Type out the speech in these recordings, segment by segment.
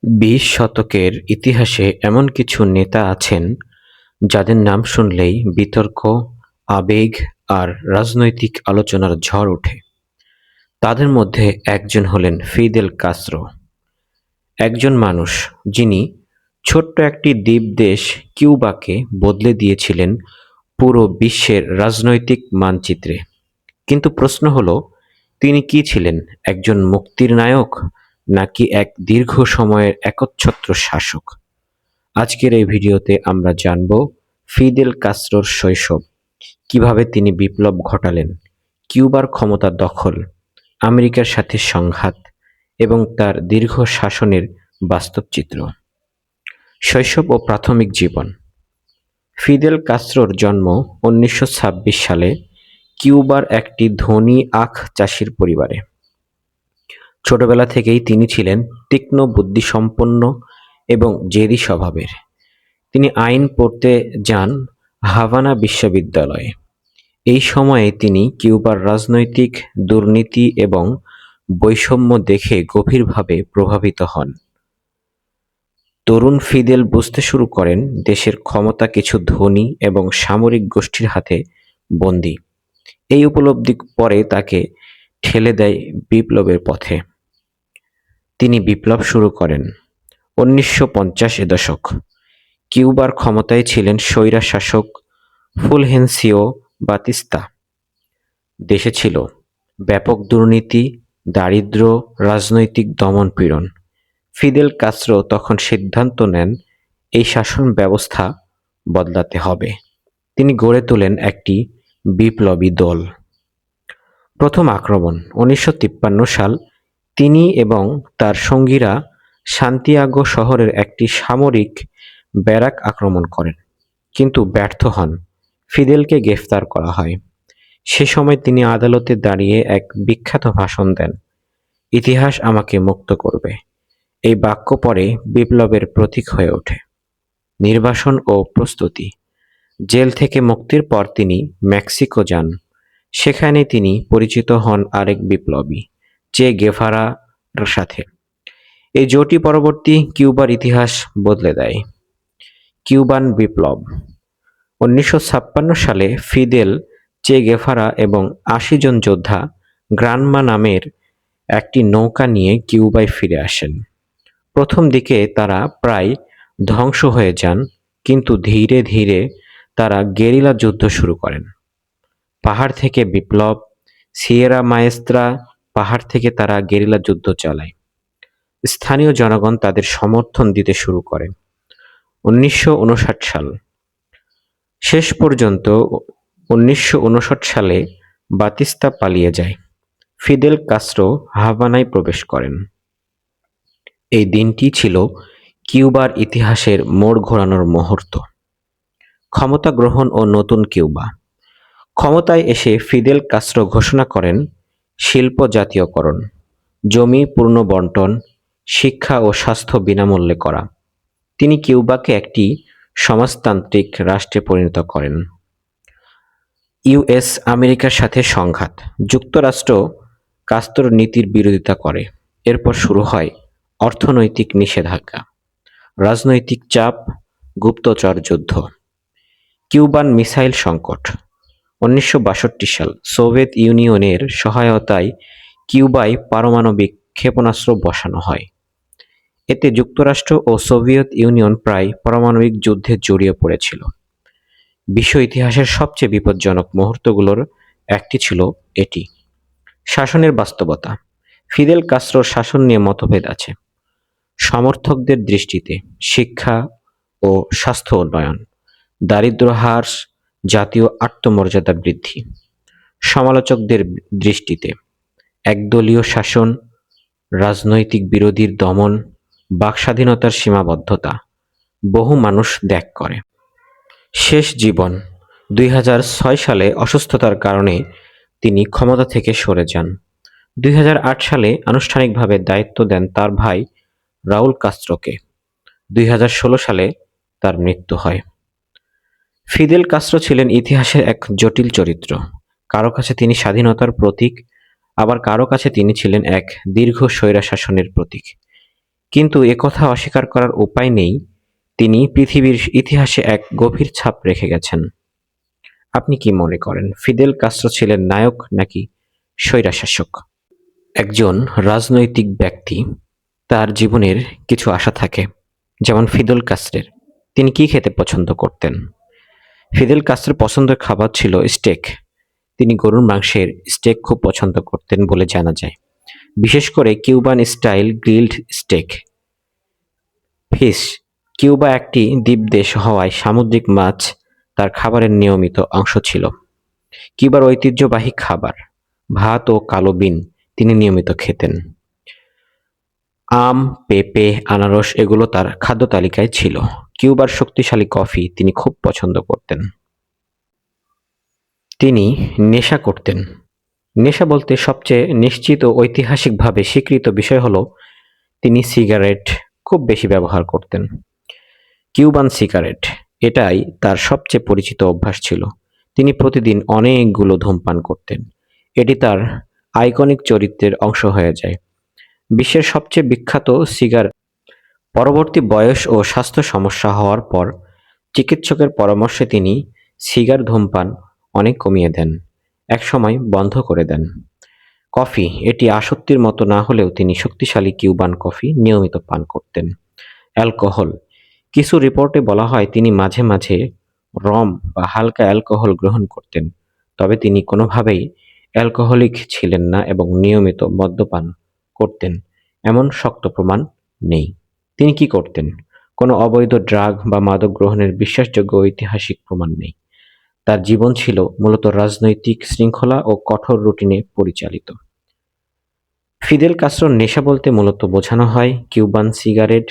বিশ শতকের ইতিহাসে এমন কিছু নেতা আছেন যাদের নাম শুনলেই বিতর্ক, আবেগ আর রাজনৈতিক আলোচনার ঝড় ওঠে। তাদের মধ্যে একজন হলেন ফিদেল কাস্ত্রো, একজন মানুষ যিনি ছোট্ট একটি দ্বীপ দেশ কিউবাকে বদলে দিয়েছিলেন পুরো বিশ্বের রাজনৈতিক মানচিত্রে। কিন্তু প্রশ্ন হলো, তিনি কি ছিলেন? একজন মুক্তির নায়ক, নাকি এক দীর্ঘ সময়ের একচ্ছত্র শাসক? আজকের এই ভিডিওতে আমরা জানব ফিদেল কাস্ত্রোর শৈশব, কিভাবে তিনি বিপ্লব ঘটালেন, কিউবার ক্ষমতা দখল, আমেরিকার সাথে সংঘাত এবং তার দীর্ঘ শাসনের বাস্তব চিত্র। শৈশব ও প্রাথমিক জীবন। ফিদেল কাস্ত্রোর জন্ম 1926 সালে কিউবার একটি ধনী আখ চাষির পরিবারে। ছোটবেলা থেকেই তিনি ছিলেন তীক্ষ্ণ বুদ্ধিসম্পন্ন এবং জেদি স্বভাবের। তিনি আইন পড়তে যান হাভানা বিশ্ববিদ্যালয়ে। এই সময়ে তিনি কিউবার রাজনৈতিক দুর্নীতি এবং বৈষম্য দেখে গভীরভাবে প্রভাবিত হন। তরুণ ফিদেল বুঝতে শুরু করেন দেশের ক্ষমতা কিছু ধনী এবং সামরিক গোষ্ঠীর হাতে বন্দী। এই উপলব্ধি পরে তাকে ঠেলে দেয় বিপ্লবের পথে। তিনি বিপ্লব শুরু করেন 1950 দশক। কিউবার ক্ষমতায় ছিলেন স্বৈরশাসক ফুলহেন্সিও বাতিস্তা। দেশে ছিল ব্যাপক দুর্নীতি, দারিদ্র্য, রাজনৈতিক দমন-পীড়ন। ফিদেল কাস্ত্রো তখন সিদ্ধান্ত নেন এই শাসন ব্যবস্থা বদলাতে হবে। তিনি গড়ে তোলেন একটি বিপ্লবী দল। প্রথম আক্রমণ 1953 সাল। তিনি এবং তার সঙ্গীরা সান্তিয়াগো শহরের একটি সামরিক ব্যারাক আক্রমণ করেন, কিন্তু ব্যর্থ হন। ফিদেলকে গ্রেফতার করা হয়। সে সময় তিনি আদালতে দাঁড়িয়ে এক বিখ্যাত ভাষণ দেন, "ইতিহাস আমাকে মুক্ত করবে।" এই বাক্য পরে বিপ্লবের প্রতীক হয়ে ওঠে। নির্বাসন ও প্রস্তুতি। জেল থেকে মুক্তির পর তিনি মেক্সিকো যান। সেখানে তিনি পরিচিত হন আরেক বিপ্লবী, চে গেভারার সাথে। এই জোটই পরবর্তী কিউবার ইতিহাস বদলে দেয়। কিউবান বিপ্লব। 1956 সালে ফিদেল, চে গেভারা এবং 80 জন যোদ্ধা গ্রানমা নামের একটি নৌকা নিয়ে কিউবায় ফিরে আসেন। প্রথম দিকে তারা প্রায় ধ্বংস হয়ে যান, কিন্তু ধীরে ধীরে তারা গেরিলা যুদ্ধ শুরু করেন। পাহাড় থেকে বিপ্লব। সিয়েরা মায়েস্ত্রা পাহাড় থেকে তারা গেরিলা যুদ্ধ চালায়। স্থানীয় জনগণ তাদের সমর্থন দিতে শুরু করে। 1959 সাল। শেষ পর্যন্ত 1959 সালে বাতিস্তা পালিয়ে যায়। ফিদেল কাস্ত্রো হাভানায় প্রবেশ করেন। এই দিনটি ছিল কিউবার ইতিহাসের মোড় ঘোরানোর মুহূর্ত। ক্ষমতা গ্রহণ ও নতুন কিউবা। ক্ষমতায় এসে ফিদেল কাস্ত্রো ঘোষণা করেন শিল্প জাতীয়করণ, জমি পুনর্বণ্টন, শিক্ষা ও স্বাস্থ্য বিনামূল্যে করা। তিনি কিউবাকে একটি সমাজতান্ত্রিক রাষ্ট্রে পরিণত করেন। ইউএস আমেরিকার সাথে সংঘাত। যুক্তরাষ্ট্র কাস্ত্রোর নীতির বিরোধিতা করে। এরপর শুরু হয় অর্থনৈতিক নিষেধাজ্ঞা, রাজনৈতিক চাপ, গুপ্তচর যুদ্ধ। কিউবান মিসাইল সংকট। 1962 সাল। সোভিয়েত ইউনিয়নের সহায়তায় কিউবায় পারমাণবিক ক্ষেপণাস্ত্র বসানো হয়। এতে যুক্তরাষ্ট্র ও সোভিয়েত ইউনিয়ন প্রায় পারমাণবিক যুদ্ধে জড়িয়ে পড়েছিল। বিশ্ব ইতিহাসের সবচেয়ে বিপজ্জনক মুহূর্তগুলোর একটি ছিল এটি। শাসনের বাস্তবতা। ফিদেল কাস্ত্রোর শাসন নিয়ে মতভেদ আছে। সমর্থকদের দৃষ্টিতে শিক্ষা ও স্বাস্থ্য উন্নয়ন, দারিদ্র্য হ্রাস, জাতীয় আত্মমর্যাদা বৃদ্ধি। সমালোচকদের দৃষ্টিতে একদলীয় শাসন, রাজনৈতিক বিরোধীর দমন, বাকস্বাধীনতার সীমাবদ্ধতা। বহু মানুষ ত্যাগ করে। শেষ জীবন। 2006 সালে অসুস্থতার কারণে তিনি ক্ষমতা থেকে সরে যান। 2008 সালে আনুষ্ঠানিকভাবে দায়িত্ব দেন তার ভাই রাউল কাস্ত্রোকে। 2016 সালে তার মৃত্যু হয়। ফিদেল কাস্ত্রো ছিলেন ইতিহাসের এক জটিল চরিত্র। কারো কাছে তিনি স্বাধীনতার প্রতীক, আবার কারো কাছে তিনি ছিলেন এক দীর্ঘ স্বৈরশাসনের প্রতীক। কিন্তু একথা অস্বীকার করার উপায় নেই, তিনি পৃথিবীর ইতিহাসে এক গভীর ছাপ রেখে গেছেন। আপনি কি মনে করেন, ফিদেল কাস্ত্রো ছিলেন নায়ক নাকি স্বৈরশাসক? একজন রাজনৈতিক ব্যক্তি, তার জীবনের কিছু আশা থাকে, যেমন ফিদেল কাস্ত্রের। তিনি কি খেতে পছন্দ করতেন? ফিদেল কাস্ত্রের পছন্দের খাবার ছিল স্টেক। তিনি গরুর মাংসের স্টেক খুব পছন্দ করতেন বলে জানা যায়, বিশেষ করে Cuban style grilled steak. Fish. Cuba একটি দ্বীপদেশ হওয়ায় সামুদ্রিক মাছ তার খাবারের নিয়মিত অংশ ছিল। কিউবার ঐতিহ্যবাহী খাবার ভাত ও কালো বিন তিনি নিয়মিত খেতেন। আম, পেঁপে, আনারস এগুলো তার খাদ্য তালিকায় ছিল। কিউবার শক্তিশালী কফি তিনি খুব পছন্দ করতেন। তিনি নেশা করতেন। নেশা বলতে সবচেয়ে নিশ্চিত ও ঐতিহাসিকভাবে স্বীকৃত বিষয় হলো তিনি সিগারেট খুব বেশি ব্যবহার করতেন। কিউবান সিগারেট, এটাই তার সবচেয়ে পরিচিত অভ্যাস ছিল। তিনি প্রতিদিন অনেকগুলো ধূমপান করতেন। এটি তার আইকনিক চরিত্রের অংশ হয়ে যায়। বিশ্বের সবচেয়ে বিখ্যাত সিগার। পরবর্তী বয়স ও স্বাস্থ্য সমস্যা হওয়ার পর চিকিৎসকের পরামর্শে তিনি সিগার ধূমপান অনেক কমিয়ে দেন, একসময় বন্ধ করে দেন। কফি, এটি আসক্তির মতো না হলেও তিনি শক্তিশালী কিউবান কফি নিয়মিত পান করতেন। অ্যালকোহল, কিছু রিপোর্টে বলা হয় তিনি মাঝে মাঝে রম বা হালকা অ্যালকোহল গ্রহণ করতেন, তবে তিনি কোনোভাবেই অ্যালকোহলিক ছিলেন না এবং নিয়মিত মদ্যপান করতেন এমন শক্ত প্রমাণ নেই। তিনি কি করতেন? কোনো অবৈধ ড্রাগ বা মাদক গ্রহণের বিশ্বাসযোগ্য ঐতিহাসিক প্রমাণ নেই। তার জীবন ছিল মূলত রাজনৈতিক শৃঙ্খলা ও কঠোর রুটিনে পরিচালিত। ফিদেল কাস্ত্রোর নেশা বলতে মূলত বোঝানো হয় কিউবান সিগারেট,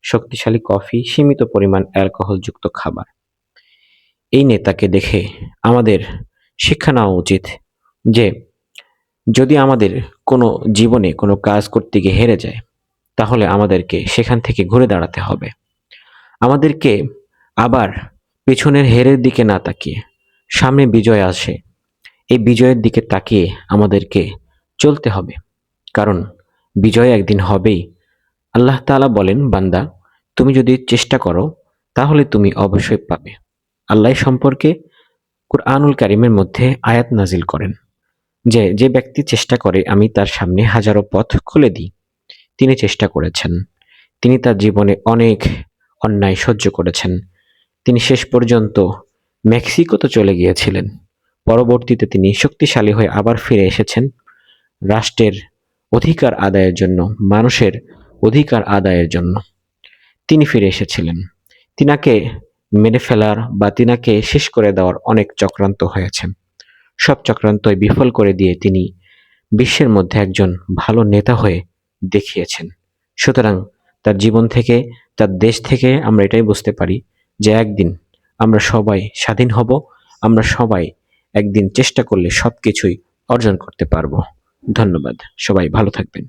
শক্তিশালী কফি, সীমিত পরিমাণ অ্যালকোহলযুক্ত খাবার। এই নেতাকে দেখে আমাদের শিক্ষা নেওয়া উচিত যে যদি আমাদের কোনো জীবনে কোনো কাজ করতে গিয়ে হেরে যায়, তাহলে আমাদেরকে সেখান থেকে ঘুরে দাঁড়াতে হবে। আমাদেরকে আবার পেছনের হেরের দিকে না তাকিয়ে সামনে বিজয় আসে, এই বিজয়ের দিকে তাকিয়ে আমাদেরকে চলতে হবে, কারণ বিজয় একদিন হবেই। আল্লাহ তাআলা বলেন, বান্দা তুমি যদি চেষ্টা করো তাহলে তুমি অবশ্যই পাবে। আল্লাহ সম্পর্কে কুরআনুল কারীমের মধ্যে আয়াত নাজিল করেন যে যে ব্যক্তি চেষ্টা করে আমি তার সামনে হাজারো পথ খুলে দিই। তিনি চেষ্টা করেছেন, তিনি তার জীবনে অনেক অন্যায় সহ্য করেছেন। তিনি শেষ পর্যন্ত মেক্সিকোতে চলে গিয়েছিলেন। পরবর্তীতে তিনি শক্তিশালী হয়ে আবার ফিরে এসেছেন রাষ্ট্রের অধিকার আদায়ের জন্য, মানুষের অধিকার আদায়ের জন্য তিনি ফিরে এসেছিলেন। তিনাকে মেরে ফেলার বা তিনাকে শেষ করে দেওয়ার অনেক চক্রান্ত হয়েছে। সব চক্রান্তই বিফল করে দিয়ে তিনি বিশ্বের মধ্যে একজন ভালো নেতা হয়ে দেখিয়েছেন। সুতরাং তার জীবন থেকে, তার দেশ থেকে আমরা এটাই বুঝতে পারি যে একদিন আমরা সবাই স্বাধীন হব, আমরা সবাই একদিন চেষ্টা করলে সবকিছুই অর্জন করতে পারবো। ধন্যবাদ, সবাই ভালো থাকবেন।